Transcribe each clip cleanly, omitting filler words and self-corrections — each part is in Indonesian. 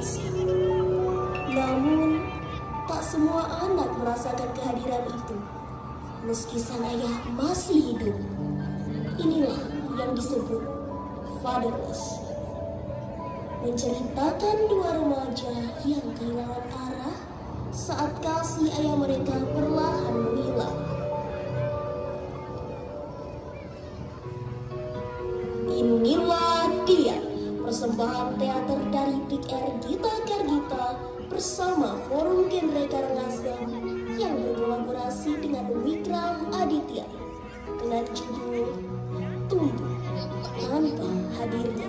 kasih. Namun, tak semua anak merasakan kehadiran itu. Meski sang ayah masih hidup, inilah yang disebut fatherless. Menceritakan dua remaja yang kehilangan arah saat kasih ayah mereka perlahan menghilang. Inilah dia persembahan teater dari Big Air Gita Kargita bersama Forum Genre Karangasem yang berkolaborasi dengan Wikram Aditya dengan judul Tumbuh Tanpa Hadirnya.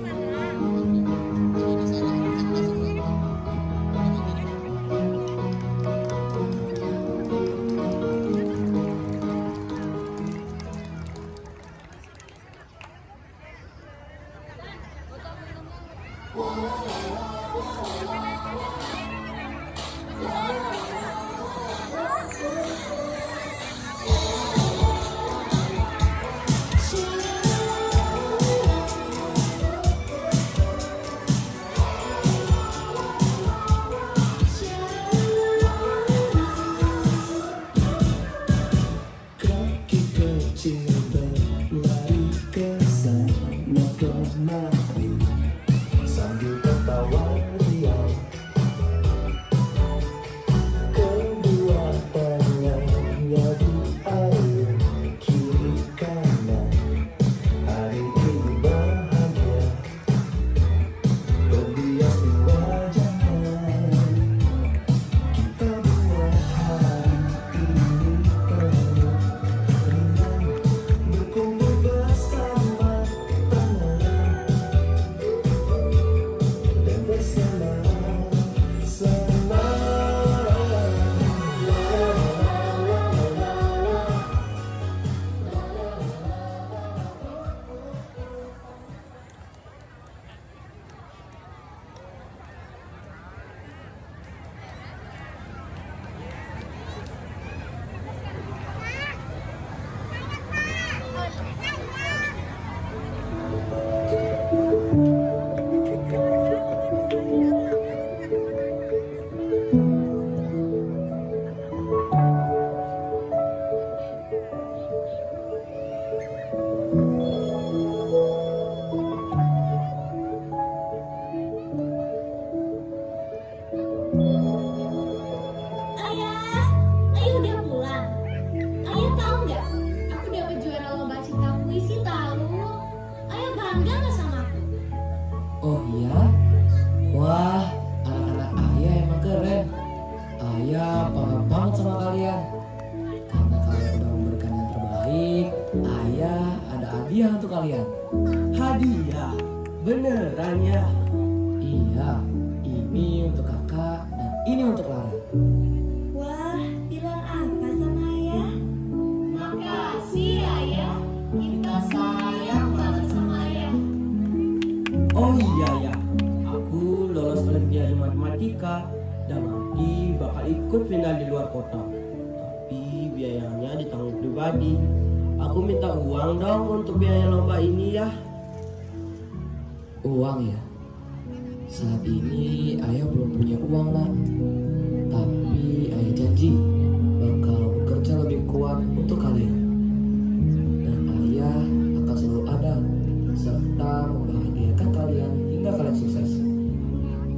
Oh iya? Wah, anak-anak ayah emang keren. Ayah bangga banget sama kalian. Karena kalian udah memberikan yang terbaik, ayah ada hadiah untuk kalian. Hadiah? Beneran ya? Iya, ini untuk kakak dan ini untuk Lara. Wah, bilang apa sama ayah? Makasih ayah, kita sayang banget sama ayah. Oh iya ya, aku lolos Olimpiade Matematika dan nanti bakal ikut final di luar kota. Tapi biayanya ditanggung pribadi. Aku minta uang dong untuk biaya lomba ini ya. Uang ya? Saat ini ayah belum punya uang lah. Tapi ayah janji bakal bekerja lebih kuat untuk kalian. Dan ayah akan selalu ada serta membahagiakan kalian hingga kalian sukses.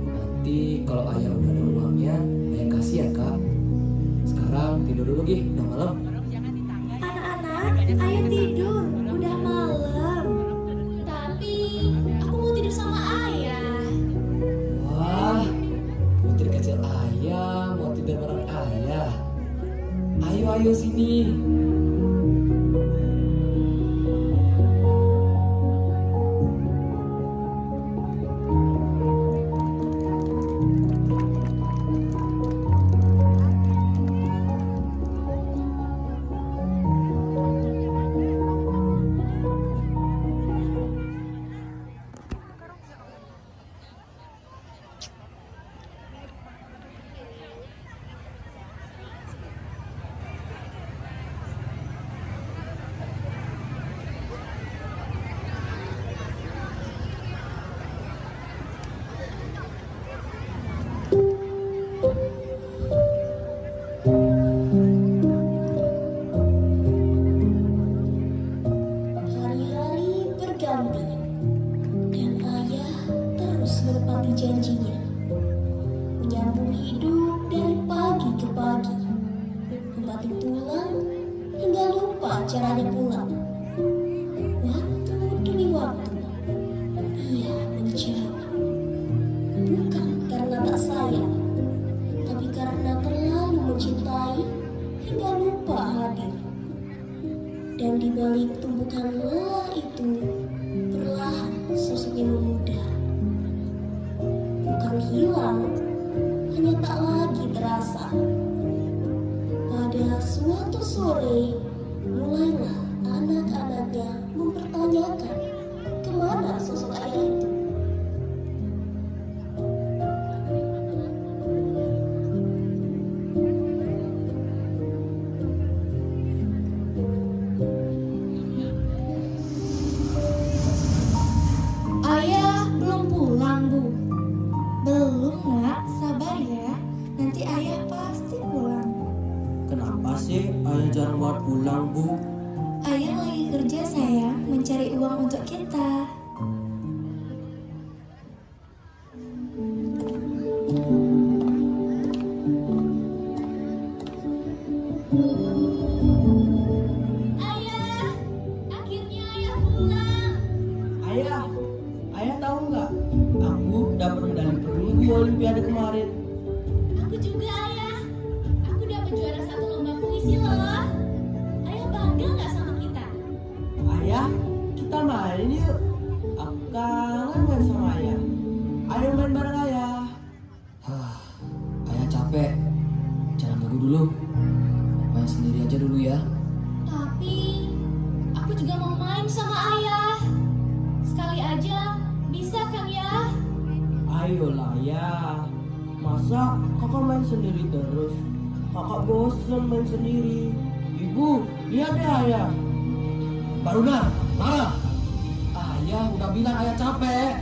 Nanti kalau ayah udah ada uangnya, ayah kasih ya kak. Sekarang tidur dulu Gih, udah malam. Anak-anak, ayo tidur. Udah malam. Tapi aku mau tidur sama ayah. Wah, putri kecil ayah mau tidur bareng ayah. Ayo sini. balik tumpukan lelah itu, perlahan sosoknya memudar. Bukan hilang, hanya tak lagi terasa. Pada suatu sore, mulailah anak-anaknya mempertanyakan kemana sosok ayah itu. Ayah belum pulang, Bu. Belum, Nak. Sabar ya. Nanti ayah pasti pulang. Kenapa sih ayah jarang buat pulang, Bu? Ayah lagi kerja, sayang, mencari uang untuk kita. Ayah, akhirnya ayah pulang. Ayah tahu nggak? Aku dapat medali perunggu Olimpiade kemarin. Aku juga ayah. Aku dapat juara 1 lomba puisi loh. Ayah bangga nggak sama kita? Ayah, kita main yuk. Aku kangen main sama ayah. Ayo main bareng ayah. Ayah capek. Jangan ganggu dulu. Main sendiri aja dulu ya. Tapi aku juga mau main sama ayah. Sekali aja, bisa kan ya? Ayolah ya. Masa kakak main sendiri terus? Kakak bosen main sendiri. Ibu, lihat deh ayah. Baruna, Lara. Ayah udah bilang ayah capek.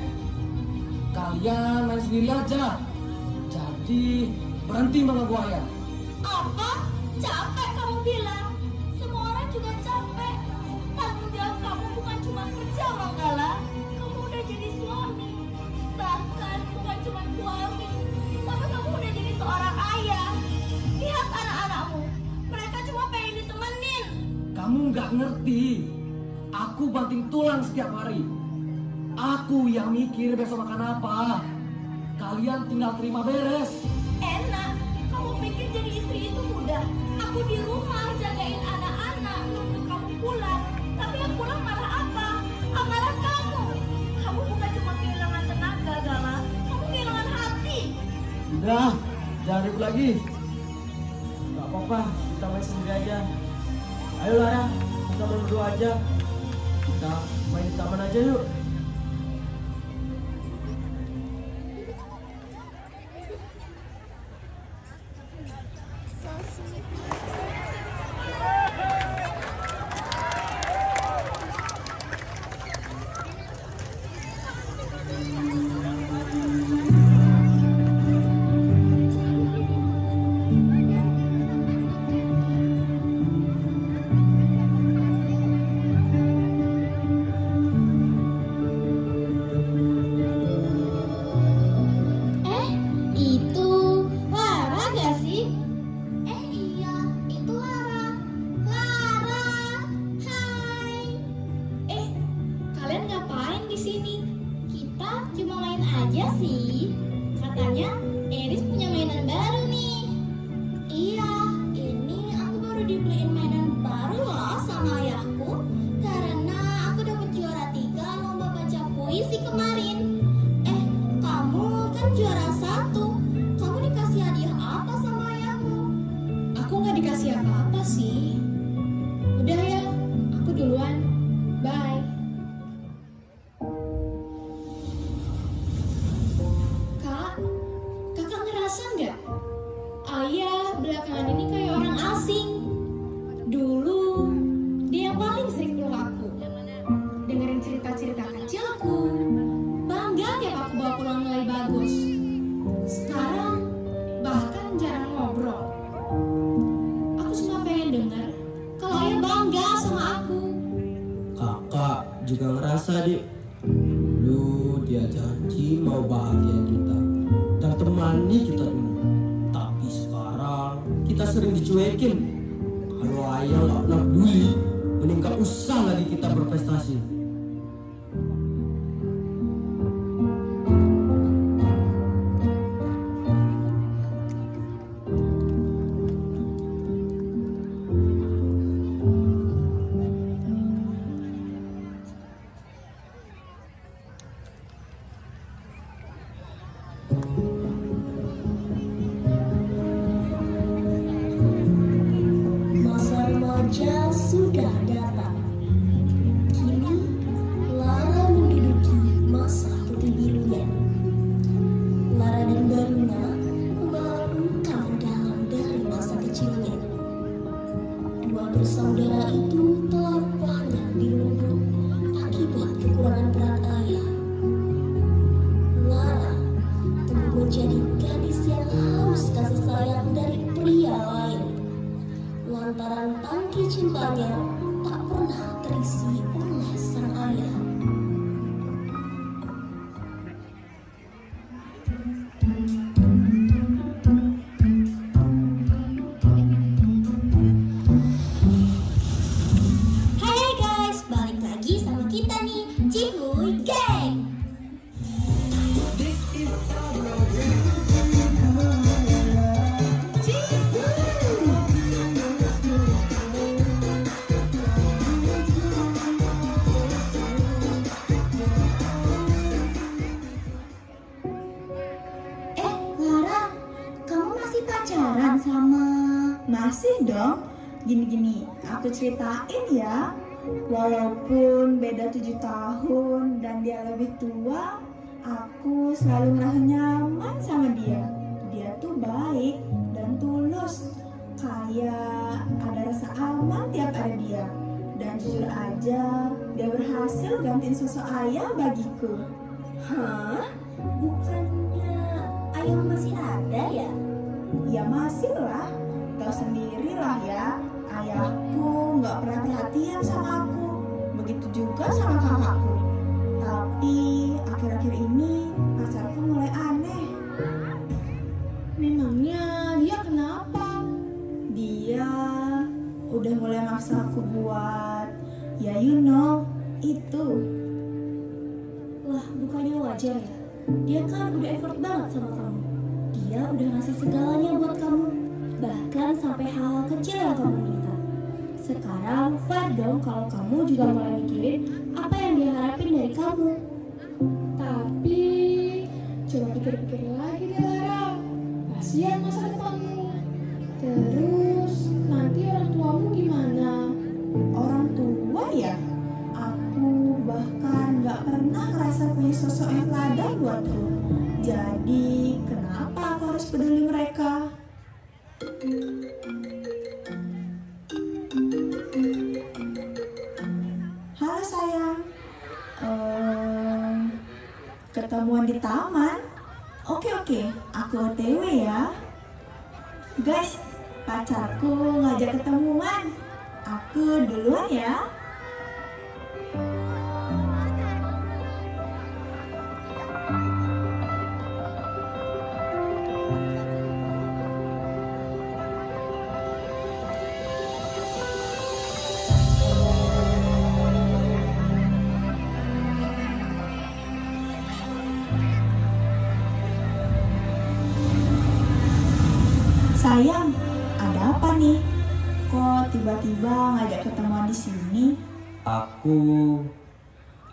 Kalian main sendiri aja. Jadi berhenti mengganggu ayah. Apa? Capek kamu bilang? Semua orang juga capek. Tanggung jawab kamu bukan cuma kerja, Manggala. Kamu udah jadi suami. Bahkan bukan cuma suami, tapi kamu udah jadi seorang ayah. Lihat anak-anakmu. Mereka cuma pengen ditemenin. Kamu nggak ngerti. Aku banting tulang setiap hari. Aku yang mikir besok makan apa. Kalian tinggal terima beres. Enak. Kamu pikir jadi istri itu mudah? Aku di rumah jagain anak-anak nunggu kamu pulang. Tapi yang pulang malah apa? Amalan kamu. Kamu bukan cuma kehilangan tenaga, Gala. Kamu kehilangan hati. Udah, jangan ribut lagi. Gak apa-apa, kita main sendiri aja. Ayo Lara, kita main berdua aja. Kita main di taman aja yuk. Itu Lara gak sih? Iya, itu Lara. Lara, hai. Kalian ngapain di sini? Kita cuma main aja sih. Katanya Eris punya mainan baru nih. Iya, ini aku baru dibeliin mainan baru loh sama ayahku. Karena aku dapat juara 3 lomba baca puisi kemarin. Kamu kan juara 1. Kamu dikasih hadiah apa sama ayahmu? Aku nggak dikasih apa-apa sih. Udah ya, aku duluan. Bye. Kakak ngerasa nggak? Ayah belakangan ini kayak orang asing. Dulu dia yang paling sering peluk aku, dengerin cerita-cerita kecilku, bangga tiap aku bawa pulang nilai bagus. Sekarang bahkan jarang ngobrol. Aku cuma pengen denger kalau ayah bangga sama aku. Kakak juga ngerasa deh. Dulu dia janji mau bahagia kita dan temani kita dulu. Tapi sekarang kita sering dicuekin. Kalau ayah nggak pernah peduli, mending gak usah lagi kita berprestasi. menjadi gadis yang haus kasih sayang dari pria lain. Lantaran tangki cintanya tak pernah terisi oleh sang ayah. Hai guys, balik lagi sama kita nih, Cihuy Gang. Lara, kamu masih pacaran sama... Masih dong. Gini-gini, aku ceritain ya. Walaupun beda 7 tahun dan dia lebih tua, aku selalu merasa nyaman sama dia. Dia tuh baik dan tulus. Kayak ada rasa aman tiap ada dia. Dan jujur aja, dia berhasil gantiin sosok ayah bagiku. Hah? Bukannya ayah masih ada ya? Ya masih lah. Tahu sendiri lah ya, ayahku nggak pernah perhatian sama aku. Begitu juga sama kakakku. Tapi akhir-akhir ini pacarku mulai aneh. Memangnya dia kenapa? Dia udah mulai maksa aku buat, ya you know, itu. Wah, bukannya wajar ya? Dia kan udah effort banget sama kamu. Dia udah ngasih segalanya buat kamu. Bahkan sampai hal-hal kecil yang kamu minta. Sekarang fair dong kalau kamu juga mulai mikirin apa yang dia harapin dari kamu. Tapi coba pikir-pikir lagi deh Lara. Kasihan masa depanmu. Terus nanti orang tuamu gimana? Orang tua ya? Aku bahkan nggak pernah ngerasa punya sosok yang teladan buatku. Jadi kenapa aku harus peduli mereka? Halo sayang, ketemuan di taman? Oke, aku OTW ya. Guys, pacarku ngajak ketemuan. Aku duluan ya. Sayang, ada apa nih? Kok tiba-tiba ngajak ketemuan di sini? Aku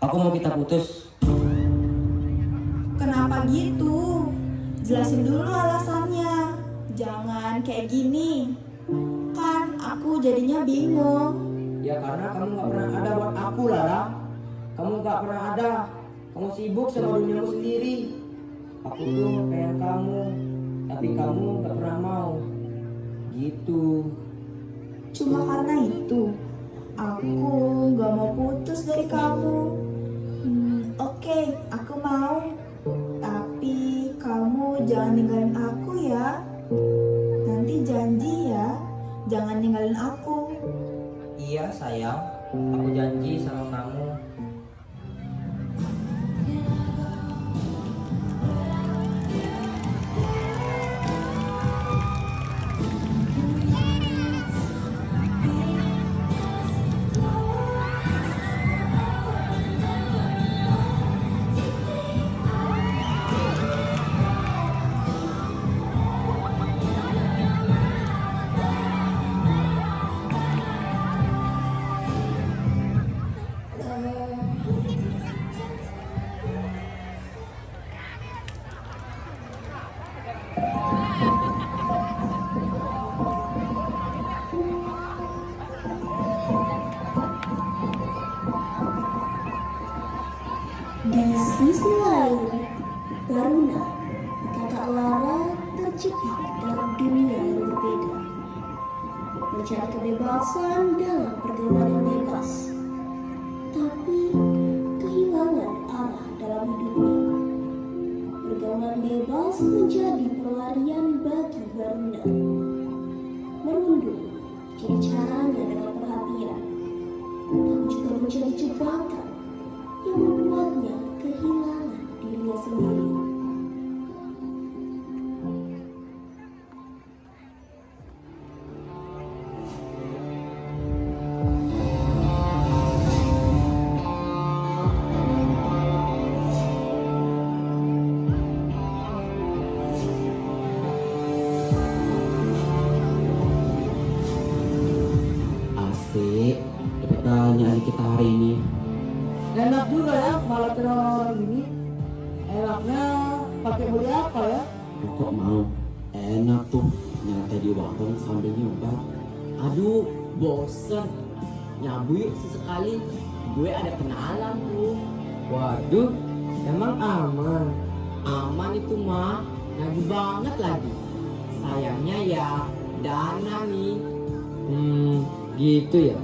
mau kita putus. Kenapa gitu? Jelasin dulu alasannya. Jangan kayak gini. Kan aku jadinya bingung. Ya karena kamu gak pernah ada buat aku, Lara. Kamu gak pernah ada. Kamu sibuk sama duniamu sendiri. Aku tuh pengen kamu, tapi kamu gak pernah mau. Gitu. Cuma karena itu, aku gak mau putus dari kamu. Oke, aku mau. Tapi kamu jangan ninggalin aku ya. Nanti janji ya, jangan ninggalin aku. Iya sayang, aku janji sama kamu. Di sisi lain, Baruna, kakak Lara, terjebak dalam dunia yang berbeda. Mencari kebebasan dalam pergaulan yang bebas, kehilangan arah dalam hidupnya. Pergaulan bebas malas menjadi pelarian bagi Baruna. Merundung jadi caranya dengan perhatian, tapi juga menjadi jebakan yang membuatnya kehilangan dirinya sendiri. Asik, dapat tanya kita hari ini. Enak juga ya malah kenal orang gini. Enaknya pakai beli apa ya? Kok mau? Enak tuh, nyantai di warung sambil nyoba. Aduh, bosen. Nyabu yuk sesekali. Gue ada kenalan tuh. Waduh, emang aman? Aman itu mah, nyabu banget lagi. Sayangnya ya, dana nih. Gitu ya.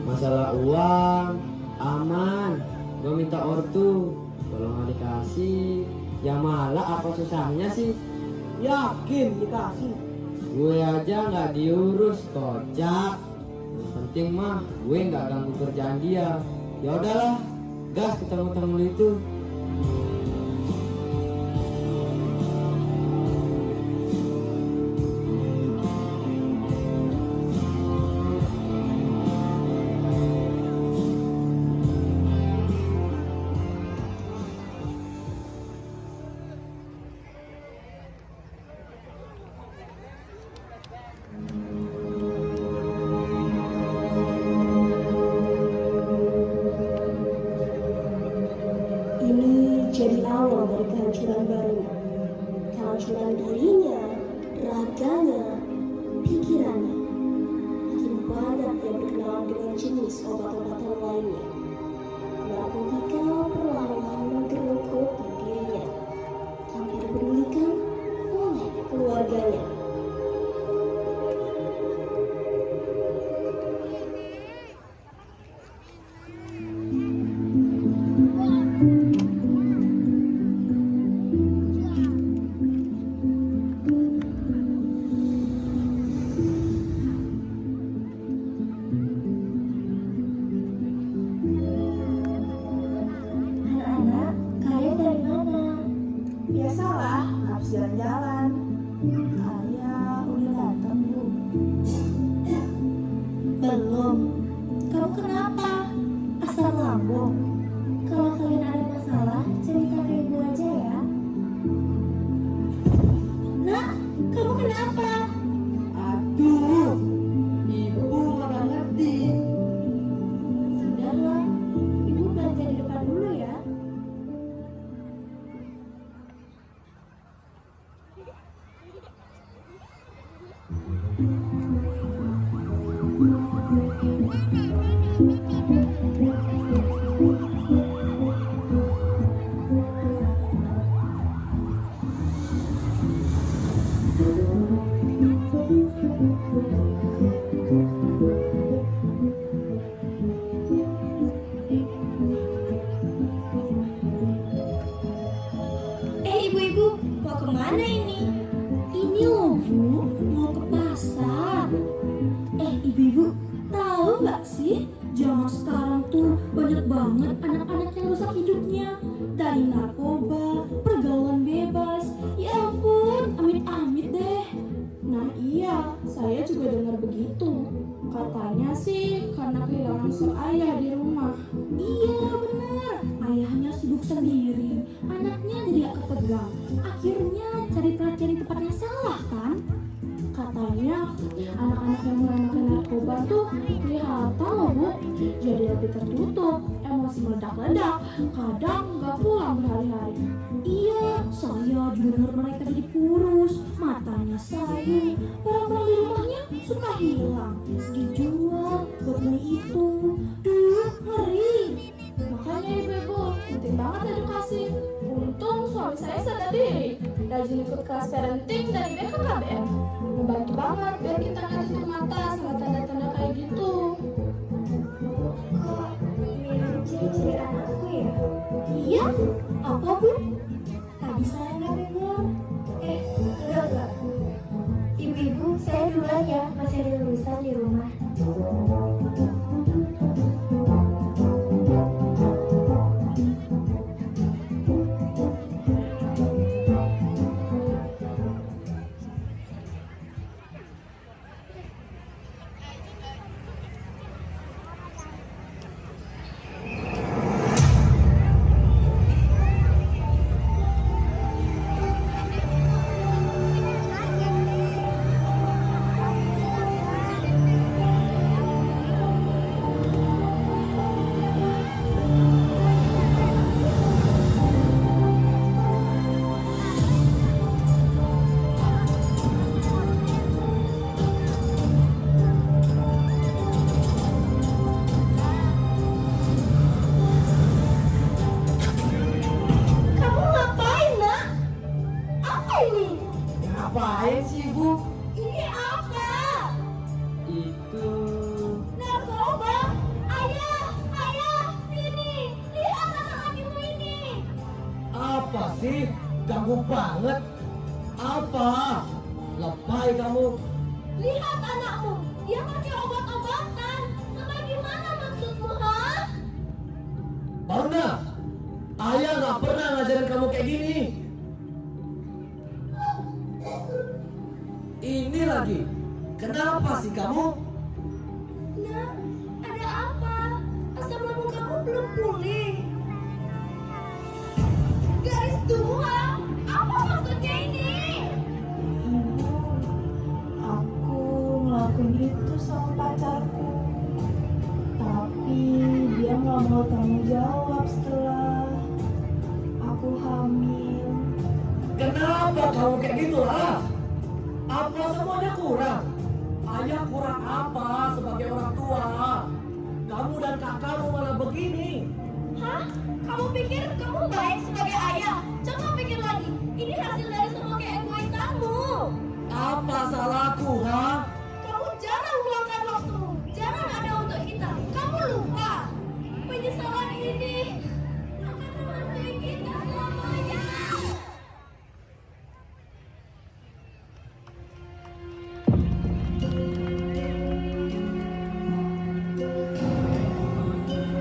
Masalah uang, aman. Gue minta ortu. Kalau nggak dikasih, ya malah apa susahnya sih? Yakin dikasih. Gue aja nggak diurus, kocak. Yang penting mah gue nggak ganggu kerjaan dia. Ya udahlah, gas ketemu-temu itu. Ini jadi awal dari kehancuran Baruna. Kehancuran dirinya, raganya, pikirannya. Makin banyak yang berkenalan dengan jenis obat-obatan lainnya. Narkotika perlahan-lahan menggerogoti dirinya, tanpa dipedulikan oleh keluarganya. Anak-anak, kalian dari mana? Biasalah, habis jalan-jalan. Ayah udah datang belum? Belum. Kamu kenapa? Asal lambung. Kalau kalian ada masalah, cerita ke ibu aja ya. Nak, kamu kenapa? Aduh, ibu mana ngerti. Sudahlah, ibu belanja di depan dulu ya. Ibu-ibu, mau kemana ini? Ini loh Bu, mau ke pasar. Ibu-ibu, tahu nggak sih? Zaman sekarang tuh banyak banget anak-anak yang rusak hidupnya. Dari narkoba, pergaulan bebas. Ya ampun, amit-amit deh. Nah iya, saya juga dengar begitu. Katanya sih karena kehilangan sang ayah di rumah. Iya benar, ayahnya sibuk sendiri, anaknya jadi gak kepegang. Akhirnya cari perhatian di tempat yang salah kan? Katanya anak-anak yang mulai makan narkoba tuh kelihatan loh Bu, jadi lebih tertutup, emosi meledak-ledak, kadang gak pulang berhari-hari. Iya, saya juga dengar mereka jadi kurus, matanya sayu, barang-barang di rumahnya suka hilang, dijual buat beli itu. Duh, ngeri. Makanya ibu-ibu, penting banget edukasi. Untung suami saya sadar diri, rajin ikut kelas parenting dari BKKBN. Membantu banget biar kita nggak tutup mata sama tanda-tanda kayak gitu. Kok mirip ciri-ciri anakku ya? Iya, apa Bu? Tadi saya nggak dengar. ini? Ngapain sih ibu? Ini apa? Itu Narkoba? Ayah, ayah, sini. Lihat anak lakimu ini. apa sih? Ganggu banget. Apa? Lebay kamu. Lihat anakmu. Dia pakai obat-obatan. Sampai gimana maksudmu, ha? Baruna, ayah nggak pernah ngajarin kamu kayak gini. Ini lagi. Kenapa sih kamu? Nah, ada apa? Asam lambung kamu belum pulih. Garis 2? Apa maksudnya ini? Ibu, aku ngelakuin itu sama pacarku. Tapi dia nggak mau tanggung jawab setelah aku hamil. Kenapa kamu kayak gitu lah? Apa semuanya kurang? Ayah kurang apa sebagai orang tua? Kamu dan kakakmu malah begini. Hah? Kamu pikir kamu baik sebagai ayah? Coba pikir lagi. Ini hasil dari semua keegoisanmu. Apa salahku, ha? Kamu jarang meluangkan waktumu. Jarang ada untuk kita. Kamu lupa. Penyesalan ini akan menghantui kita selamanya.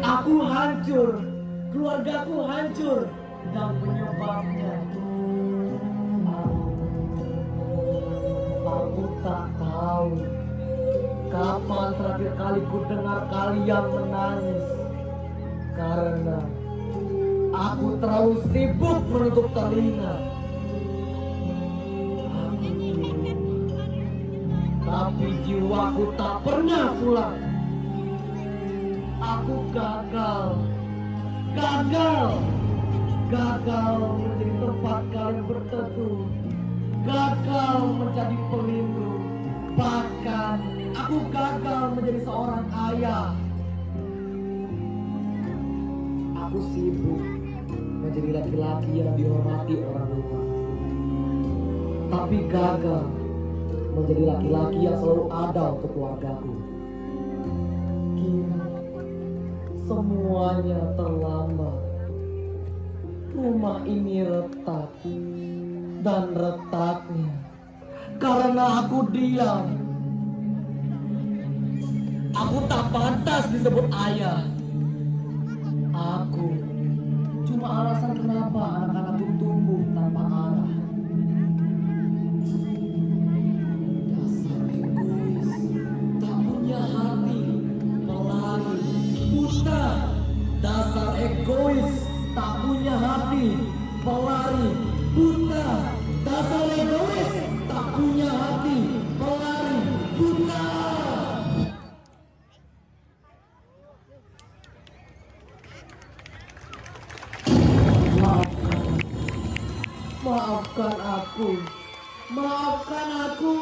Aku hancur, keluargaku hancur, dan penyebabnya aku tak tahu kapan terakhir kali ku dengar kalian menangis karena aku terlalu sibuk menutup telinga. Tapi jiwaku tak pernah pulang. Aku gagal menjadi tempat kalian berteduh, gagal menjadi pelindung, bahkan aku gagal menjadi seorang ayah. Aku sibuk menjadi laki-laki yang dihormati orang tua, tapi gagal menjadi laki-laki yang selalu ada untuk keluargaku. Kini semuanya terlambat. Rumah ini retak dan retaknya karena aku diam. Aku tak pantas disebut ayah. Aku cuma alasan kenapa anak-anakku tumbuh tanpa arah. Dasar egois, tak punya hati, pelari, buta. Dasar egois, tak punya hati, pelari, buta. Dasar egois, tak punya hati, pelari, buta. Maafkan aku. Maafkan aku.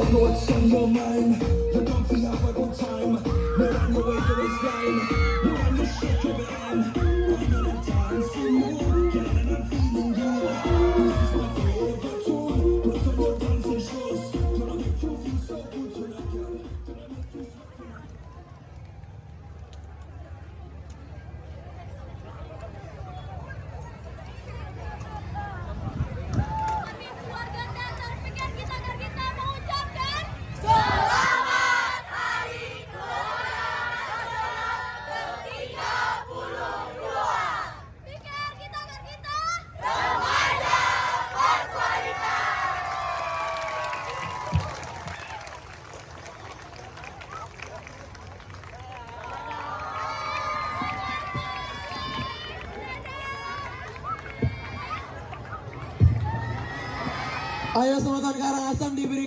What's on your mind? You don't feel have a good time. You're on your way to this line. You're on your shit, you're behind. I'm on a dancing mood. Getting and feeling good. This is my favorite tune. Put some more dancing shows. Gonna make you feel so good tonight, girl. Gonna make you so good. Kami keluarga Datar Pekan kita mengucapkan Selamat Hari Keluarga. Ayo Sultan Karangasem diberikan.